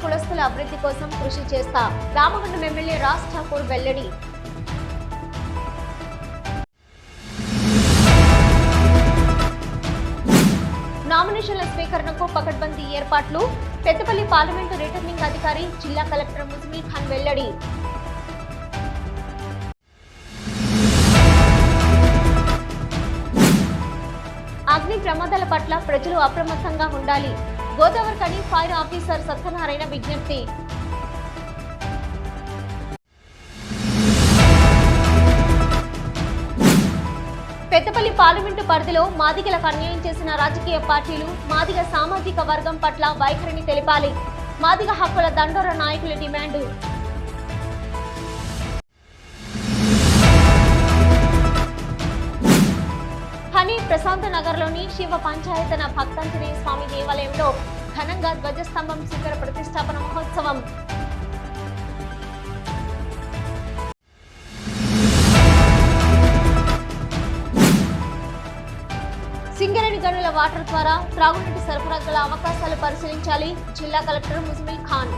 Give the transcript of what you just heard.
కులస్తుల అభివృద్ధి కోసం కృషి చేస్తా. రామగుండం ఎమ్మెల్యే రాజ్ ఠాకూర్ వెల్లడి. నామినేషన్ల స్వీకరణకు పకడ్బందీ ఏర్పాట్లు. పెద్దపల్లి పార్లమెంటు రిటర్నింగ్ అధికారి జిల్లా కలెక్టర్ ముజమిల్ ఖాన్ వెల్లడి. అగ్ని ప్రమాదాల పట్ల ప్రజలు అప్రమత్తంగా ఉండాలి. గోదావరి కని ఫైర్ ఆఫీసర్ సత్యనారాయణ విజ్ఞప్తి. పెద్దపల్లి పార్లమెంటు పరిధిలో మాదిగలకు అన్యాయం చేసిన రాజకీయ పార్టీలు మాదిగ సామాజిక వర్గం పట్ల వైఖరిని తెలిపాలి. మాదిగ హక్కుల దండోర నాయకుల డిమాండు. హనీ ప్రశాంత నగర్లోని శివ పంచాయతన భక్తాంజనేయ స్వామి దేవాలయంలో ఘనంగా ధ్వజస్తంభం శిఖర ప్రతిష్టాపన మహోత్సవం. సింగరేణి గనుల వాటర్ ద్వారా త్రాగునీటి సరఫరా గల అవకాశాలు పరిశీలించాలి. జిల్లా కలెక్టర్ ముజమిల్ ఖాన్.